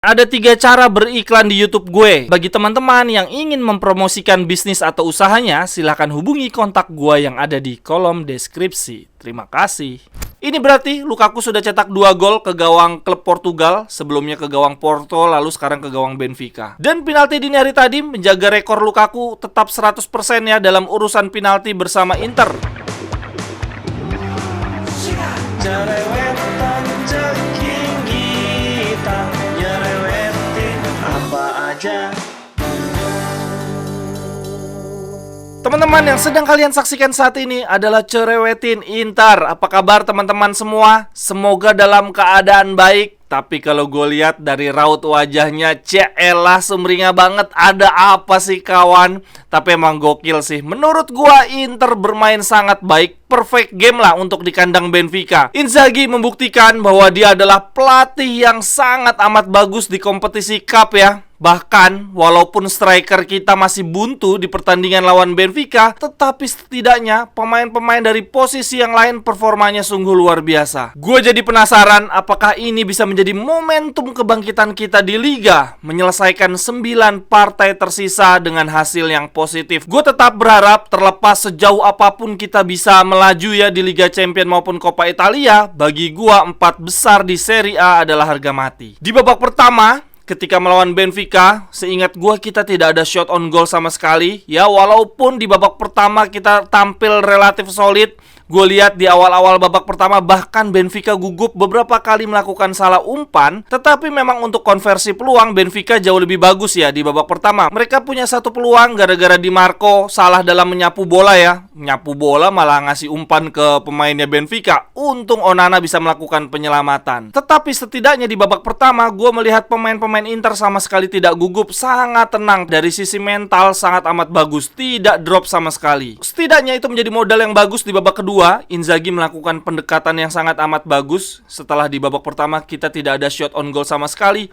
Ada 3 cara beriklan di YouTube gue. Bagi teman-teman yang ingin mempromosikan bisnis atau usahanya, silahkan hubungi kontak gue yang ada di kolom deskripsi. Terima kasih. Ini berarti Lukaku sudah cetak 2 gol ke gawang klub Portugal, sebelumnya ke gawang Porto, lalu sekarang ke gawang Benfica. Dan penalti dini hari tadi menjaga rekor Lukaku tetap 100% ya dalam urusan penalti bersama Inter. Teman-teman, yang sedang kalian saksikan saat ini adalah Cerewetin Inter. Apa kabar teman-teman semua? Semoga dalam keadaan baik. Tapi kalau gue lihat dari raut wajahnya, ceelah sumringah banget. Ada apa sih kawan? Tapi emang gokil sih. Menurut gue Inter bermain sangat baik. Perfect game lah untuk di kandang Benfica. Inzaghi membuktikan bahwa dia adalah pelatih yang sangat amat bagus di kompetisi Cup ya. Bahkan, walaupun striker kita masih buntu di pertandingan lawan Benfica, tetapi setidaknya pemain-pemain dari posisi yang lain performanya sungguh luar biasa. Gue jadi penasaran apakah ini bisa menjadi momentum kebangkitan kita di Liga, menyelesaikan 9 partai tersisa dengan hasil yang positif. Gue tetap berharap terlepas sejauh apapun kita bisa melaju ya di Liga Champions maupun Coppa Italia, bagi gue 4 besar di Serie A adalah harga mati. Di babak pertama, ketika melawan Benfica, seingat gue kita tidak ada shot on goal sama sekali. Ya, walaupun di babak pertama kita tampil relatif solid. Gue lihat di awal-awal babak pertama bahkan Benfica gugup beberapa kali melakukan salah umpan. Tetapi memang untuk konversi peluang Benfica jauh lebih bagus ya di babak pertama. Mereka punya 1 peluang gara-gara Di Marco salah dalam menyapu bola ya. Nyapu bola malah ngasih umpan ke pemainnya Benfica. Untung Onana bisa melakukan penyelamatan. Tetapi setidaknya di babak pertama gue melihat pemain-pemain Inter sama sekali tidak gugup. Sangat tenang, dari sisi mental sangat amat bagus. Tidak drop sama sekali. Setidaknya itu menjadi modal yang bagus di babak kedua. Inzaghi melakukan pendekatan yang sangat amat bagus. Setelah di babak pertama kita tidak ada shot on goal sama sekali.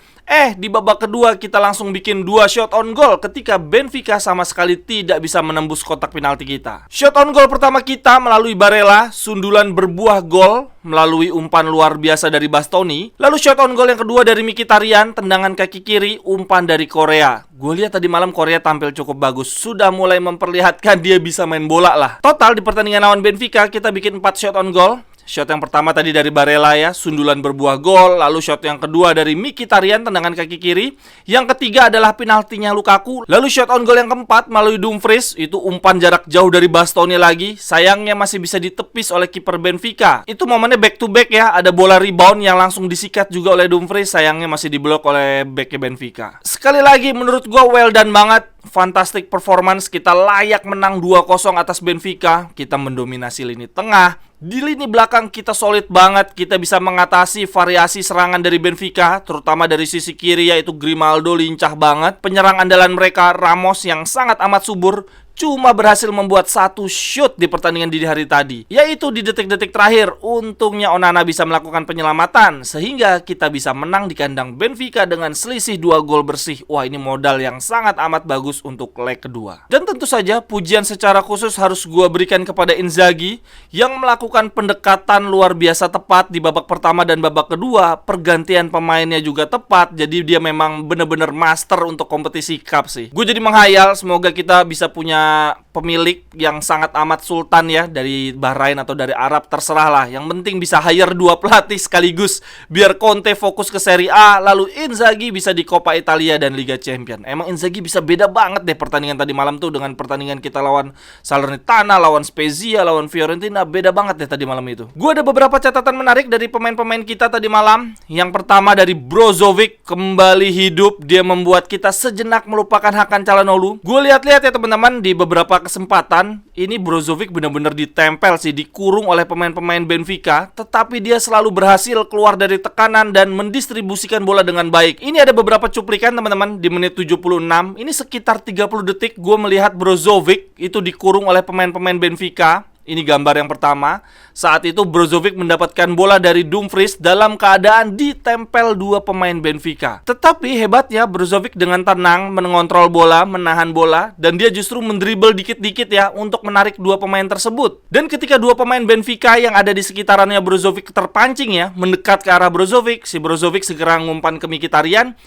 Di babak kedua kita langsung bikin 2 shot on goal ketika Benfica sama sekali tidak bisa menembus kotak penalti kita. Shot on goal pertama kita melalui Barella, sundulan berbuah gol melalui umpan luar biasa dari Bastoni. Lalu shot on goal yang kedua dari Mkhitaryan, tendangan kaki kiri, umpan dari Korea. Gue lihat tadi malam Korea tampil cukup bagus. Sudah mulai memperlihatkan dia bisa main bola lah. Total di pertandingan lawan Benfica kita bikin 4 shot on goal. Shot yang pertama tadi dari Barella ya, sundulan berbuah gol. Lalu shot yang kedua dari Mkhitaryan, tendangan kaki kiri. Yang ketiga adalah penaltinya Lukaku. Lalu shot on goal yang keempat melalui Dumfries, itu umpan jarak jauh dari Bastoni lagi. Sayangnya masih bisa ditepis oleh kiper Benfica. Itu momennya back to back ya, ada bola rebound yang langsung disikat juga oleh Dumfries. Sayangnya masih diblok oleh backnya Benfica. Sekali lagi menurut gua well done banget. Fantastic performance, kita layak menang 2-0 atas Benfica. Kita mendominasi lini tengah. Di lini belakang kita solid banget. Kita bisa mengatasi variasi serangan dari Benfica, terutama dari sisi kiri yaitu Grimaldo lincah banget. Penyerang andalan mereka Ramos yang sangat amat subur cuma berhasil membuat 1 shoot di pertandingan dini hari tadi, yaitu di detik-detik terakhir. Untungnya Onana bisa melakukan penyelamatan sehingga kita bisa menang di kandang Benfica dengan selisih 2 gol bersih. Wah, ini modal yang sangat amat bagus untuk leg kedua. Dan tentu saja pujian secara khusus harus gue berikan kepada Inzaghi yang melakukan pendekatan luar biasa tepat di babak pertama dan babak kedua. Pergantian pemainnya juga tepat. Jadi dia memang benar-benar master untuk kompetisi cup sih. Gue jadi menghayal semoga kita bisa punya pemilik yang sangat amat sultan ya, dari Bahrain atau dari Arab, terserah lah. Yang penting bisa hire 2 pelatih sekaligus biar Conte fokus ke Serie A, lalu Inzaghi bisa di Coppa Italia dan Liga Champions. Emang Inzaghi bisa beda banget deh pertandingan tadi malam tuh dengan pertandingan kita lawan Salernitana, lawan Spezia, lawan Fiorentina. Beda banget deh tadi malam itu. Gue ada beberapa catatan menarik dari pemain-pemain kita tadi malam. Yang pertama dari Brozovic, kembali hidup. Dia membuat kita sejenak melupakan Hakan Calhanoglu. Gue lihat-lihat ya teman-teman, di beberapa kesempatan ini Brozovic benar-benar ditempel sih, dikurung oleh pemain-pemain Benfica, tetapi dia selalu berhasil keluar dari tekanan dan mendistribusikan bola dengan baik. Ini ada beberapa cuplikan teman-teman di menit 76. Ini sekitar 30 detik gue melihat Brozovic itu dikurung oleh pemain-pemain Benfica. Ini gambar yang pertama. Saat itu Brozovic mendapatkan bola dari Dumfries dalam keadaan ditempel dua pemain Benfica. Tetapi hebatnya Brozovic dengan tenang mengontrol bola, menahan bola, dan dia justru mendribble dikit-dikit ya untuk menarik dua pemain tersebut. Dan ketika dua pemain Benfica yang ada di sekitarannya Brozovic terpancing ya, mendekat ke arah Brozovic, si Brozovic segera ngumpan ke Mkhitaryan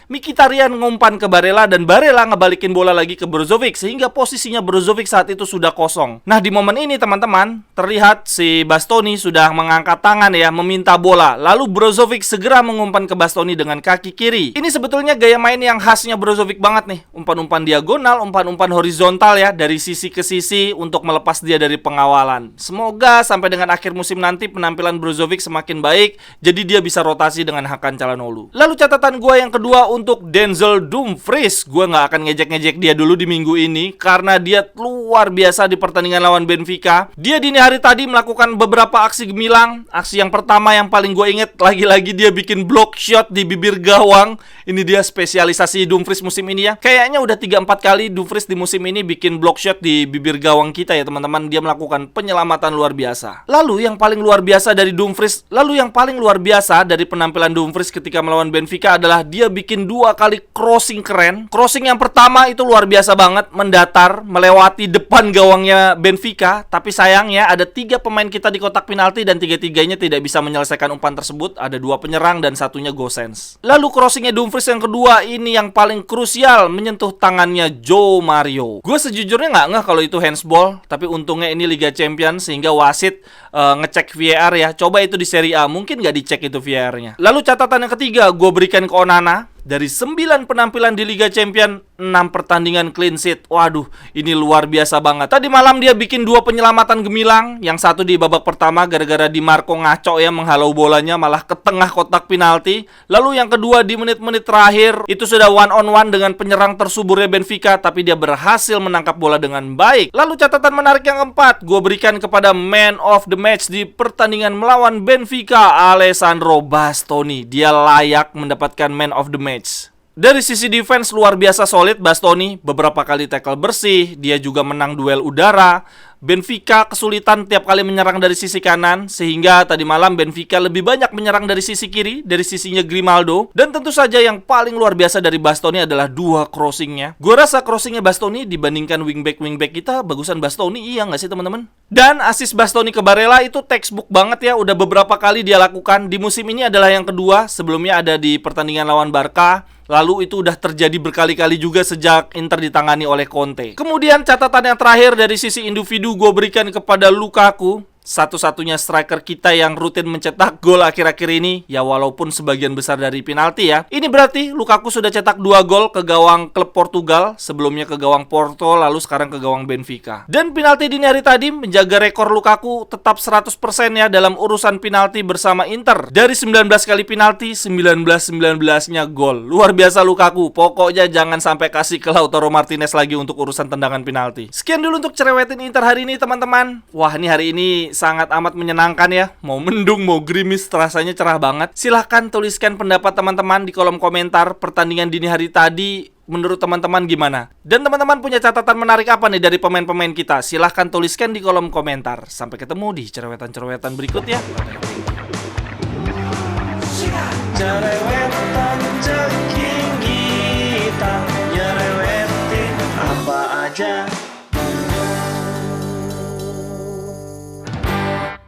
ngumpan ke Barella, dan Barella ngebalikin bola lagi ke Brozovic sehingga posisinya Brozovic saat itu sudah kosong. Nah, di momen ini teman-teman terlihat si Bastoni sudah mengangkat tangan ya, meminta bola. Lalu Brozovic segera mengumpan ke Bastoni dengan kaki kiri. Ini sebetulnya gaya main yang khasnya Brozovic banget nih. Umpan-umpan diagonal, umpan-umpan horizontal ya, dari sisi ke sisi untuk melepas dia dari pengawalan. Semoga sampai dengan akhir musim nanti penampilan Brozovic semakin baik, jadi dia bisa rotasi dengan Hakan Calhanoglu. Lalu catatan gue yang kedua untuk Denzel Dumfries. Gue nggak akan ngejek-ngejek dia dulu di minggu ini karena dia luar biasa di pertandingan lawan Benfica. Dia dini hari tadi melakukan beberapa aksi gemilang. Aksi yang pertama yang paling gue inget, lagi-lagi dia bikin block shot di bibir gawang. Ini dia spesialisasi Dumfries musim ini ya. Kayaknya udah 3-4 kali Dumfries di musim ini bikin block shot di bibir gawang kita ya teman-teman. Dia melakukan penyelamatan luar biasa. Lalu yang paling luar biasa dari penampilan Dumfries ketika melawan Benfica adalah dia bikin 2 kali crossing keren. Crossing yang pertama itu luar biasa banget, mendatar melewati depan gawangnya Benfica. Tapi sayangnya ada 3 pemain kita di kotak penalti dan 3-tiganya tidak bisa menyelesaikan umpan tersebut. Ada 2 penyerang dan satunya Gosens. Lalu crossingnya Dumfries yang kedua ini yang paling krusial, menyentuh tangannya Joe Mario. Gue sejujurnya nggak ngeh kalau itu handsball, tapi untungnya ini Liga Champions sehingga wasit ngecek VAR ya. Coba itu di Serie A, mungkin nggak dicek itu VAR-nya. Lalu catatan yang ketiga gue berikan ke Onana. Dari 9 penampilan di Liga Champions, 6 pertandingan clean sheet. Waduh, ini luar biasa banget. Tadi malam dia bikin 2 penyelamatan gemilang. Yang satu di babak pertama gara-gara Di Marco ngaco ya, menghalau bolanya malah ke tengah kotak penalti. Lalu yang kedua di menit-menit terakhir, itu sudah one on one dengan penyerang tersuburnya Benfica, tapi dia berhasil menangkap bola dengan baik. Lalu catatan menarik yang keempat gue berikan kepada man of the match di pertandingan melawan Benfica, Alessandro Bastoni. Dia layak mendapatkan man of the match. Dari sisi defense luar biasa solid Bastoni, beberapa kali tackle bersih, dia juga menang duel udara. Benfica kesulitan tiap kali menyerang dari sisi kanan, sehingga tadi malam Benfica lebih banyak menyerang dari sisi kiri, dari sisinya Grimaldo. Dan tentu saja yang paling luar biasa dari Bastoni adalah 2 crossingnya. Gue rasa crossingnya Bastoni dibandingkan wingback kita bagusan Bastoni, iya nggak sih teman-teman? Dan assist Bastoni ke Barella itu textbook banget ya, udah beberapa kali dia lakukan. Di musim ini adalah yang kedua, sebelumnya ada di pertandingan lawan Barca. Lalu itu udah terjadi berkali-kali juga sejak Inter ditangani oleh Conte. Kemudian catatan yang terakhir dari sisi individu gue berikan kepada Lukaku. Satu-satunya striker kita yang rutin mencetak gol akhir-akhir ini, ya walaupun sebagian besar dari penalti ya. Ini berarti Lukaku sudah cetak 2 gol ke gawang klub Portugal, sebelumnya ke gawang Porto, lalu sekarang ke gawang Benfica. Dan penalti dini hari tadi menjaga rekor Lukaku tetap 100% ya dalam urusan penalti bersama Inter. Dari 19 kali penalti, 19-19-nya gol. Luar biasa Lukaku, pokoknya jangan sampai kasih ke Lautaro Martinez lagi untuk urusan tendangan penalti. Sekian dulu untuk cerewetin Inter hari ini teman-teman. Wah, ini hari ini sangat amat menyenangkan ya. Mau mendung, mau gerimis, rasanya cerah banget. Silahkan tuliskan pendapat teman-teman di kolom komentar. Pertandingan dini hari tadi menurut teman-teman gimana? Dan teman-teman punya catatan menarik apa nih dari pemain-pemain kita? Silahkan tuliskan di kolom komentar. Sampai ketemu di cerewetan-cerewetan berikut ya. Cerewet.